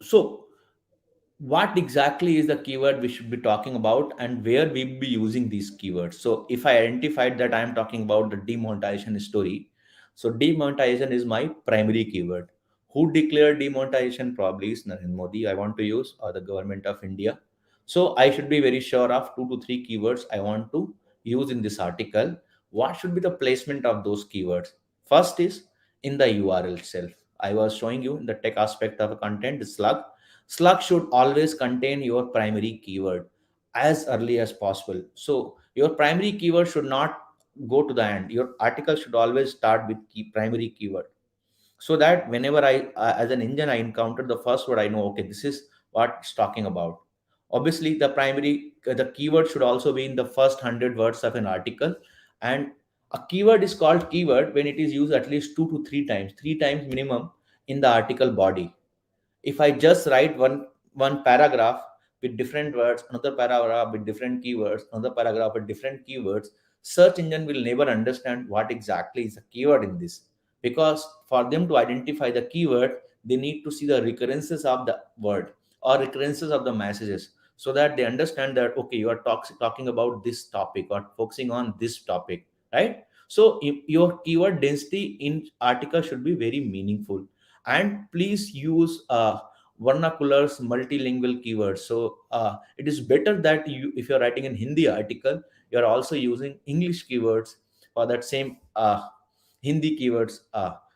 So what exactly is the keyword we should be talking about and where we will be using these keywords? So if I identified that I am talking about the demonetization story, so demonetization is my primary keyword. Who declared demonetization? Probably is Narendra Modi I want to use, or the government of India. So I should be very sure of two to three keywords I want to use in this article. What should be the placement of those keywords? First is in the URL itself. I was showing you in the tech aspect of a content, the slug should always contain your primary keyword as early as possible. So your primary keyword should not go to the end. Your article should always start with primary keyword, so that whenever as an engine, I encounter the first word, I know, okay, this is what it's talking about. Obviously, the keyword should also be in the first 100 words of an article. And a keyword is called keyword when it is used at least three times minimum in the article body. If I just write one paragraph with different words, another paragraph with different keywords, another paragraph with different keywords, search engine will never understand what exactly is a keyword in this. Because for them to identify the keyword, they need to see the recurrences of the word or recurrences of the messages, so that they understand that okay, you are talking about this topic or focusing on this topic, right? So if your keyword density in article should be very meaningful. And please use vernaculars, multilingual keywords. So it is better that you, if you're writing an Hindi article, you're also using English keywords for that same Hindi keywords,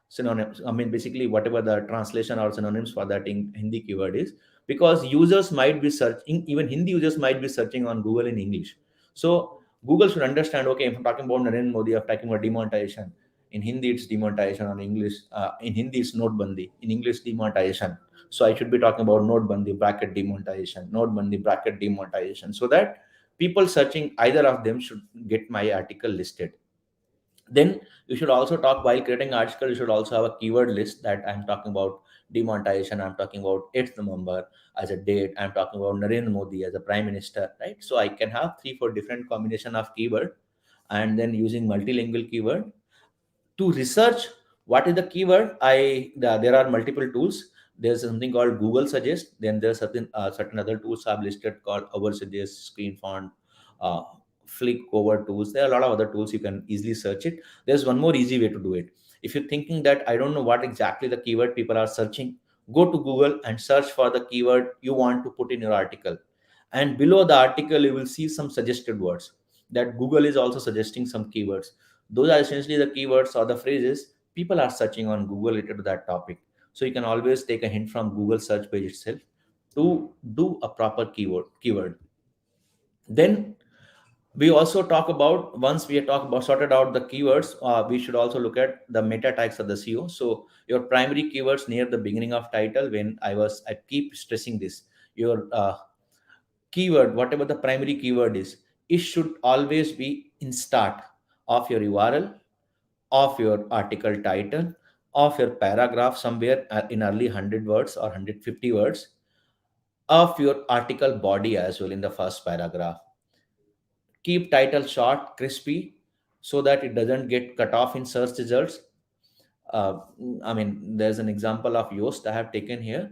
synonyms. I mean, basically whatever the translation or synonyms for that in Hindi keyword is, because users might be searching, even Hindi users might be searching on Google in English. So Google should understand, okay, if I'm talking about Narendra Modi, I'm talking about demonetization. In Hindi, it's demonetization. On English, in Hindi, it's notebandi. In English, demonetization. So I should be talking about notebandi bracket demonetization, notebandi bracket demonetization, so that people searching either of them should get my article listed. Then you should also talk, while creating article, you should also have a keyword list that I'm talking about demonetization, I'm talking about 8th November as a date, I'm talking about Narendra Modi as a prime minister, right? So I can have 3 4 different combination of keyword, and then using multilingual keyword to research what is the keyword. There are multiple tools. There's something called Google Suggest. Then there's certain other tools I've listed called Our Suggest, Screen Font, uh, Flick Over tools. There are a lot of other tools, you can easily search it. There's one more easy way to do it. If you're thinking that I don't know what exactly the keyword people are searching, go to Google and search for the keyword you want to put in your article. And below the article you will see some suggested words that Google is also suggesting some keywords. Those are essentially the keywords or the phrases people are searching on Google related to that topic. So you can always take a hint from Google search page itself to do a proper keyword. Then we also talk about, once we talk about sorted out the keywords, we should also look at the meta tags of the SEO. So your primary keywords near the beginning of title, when I keep stressing this, your keyword, whatever the primary keyword is, it should always be in start of your URL, of your article title, of your paragraph somewhere in early 100 words or 150 words, of your article body as well in the first paragraph. Keep title short, crispy, so that it doesn't get cut off in search results. uh, I mean, there's an example of Yoast I have taken here.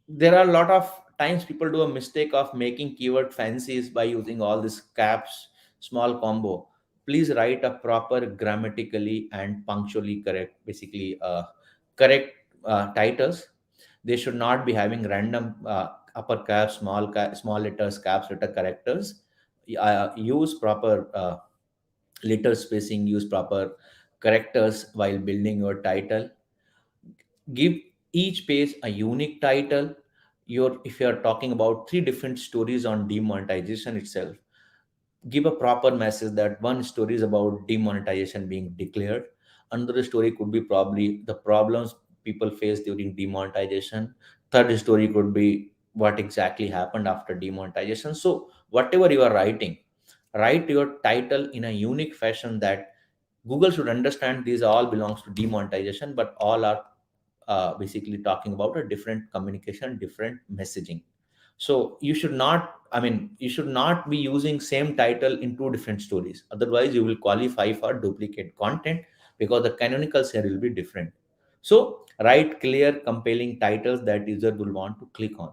There are a lot of times people do a mistake of making keyword fancies by using all these caps, small combo. Please write a proper grammatically and punctually correct, basically correct titles. They should not be having random upper caps, small letters, caps, letter characters. Use proper letter spacing, use proper characters while building your title. Give each page a unique title. If you're talking about three different stories on demonetization itself, give a proper message that one story is about demonetization being declared, another story could be probably the problems people face during demonetization, third story could be what exactly happened after demonetization. So whatever you are writing, write your title in a unique fashion that Google should understand these all belongs to demonetization, but all are basically talking about a different communication, different messaging. So you should not, I mean, you should not be using same title in two different stories. Otherwise, you will qualify for duplicate content because the canonicals here will be different. So write clear compelling titles that user will want to click on.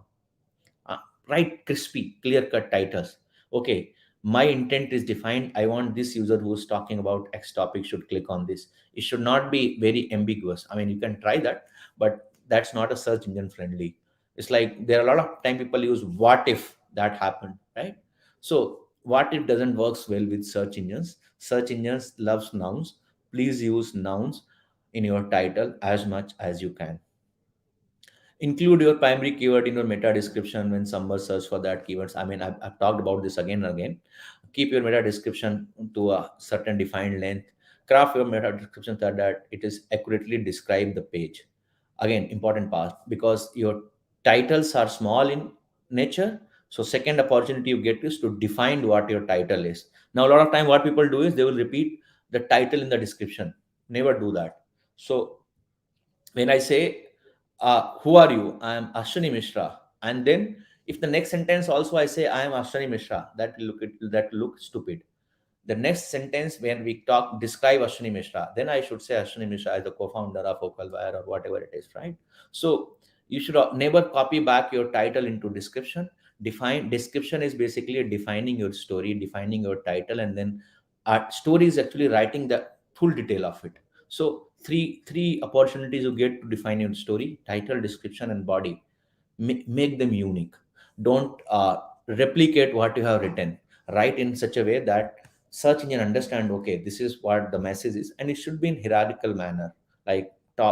uh, write crispy, clear cut titles. Okay, my intent is defined. I want this user who's talking about X topic should click on this. It should not be very ambiguous. I mean, you can try that, but that's not a search engine friendly. It's like there are a lot of time people use what if that happened, right? So what if doesn't works well with search engines. Search engines loves nouns. Please use nouns in your title as much as you can. Include your primary keyword in your meta description when someone search for that keywords. I mean, I've talked about this again and again. Keep your meta description to a certain defined length. Craft your meta description so that it is accurately describe the page. Again, important part, because your titles are small in nature. So second opportunity you get is to define what your title is. Now a lot of time what people do is they will repeat the title in the description. Never do that. So when I say, who are you? I am Ashwini Mishra. And then if the next sentence also I say I am Ashwini Mishra, that look stupid. The next sentence when we talk describe Ashwini Mishra, then I should say Ashwini Mishra is the co-founder of Opalware or whatever it is, right? So you should never copy back your title into description. Define description is basically defining your story, defining your title, and then story is actually writing the full detail of it. So three opportunities you get to define your story: title, description, and body. Make them unique. Don't replicate what you have written. Write in such a way that search engine understand, okay, this is what the message is, and it should be in hierarchical manner. Like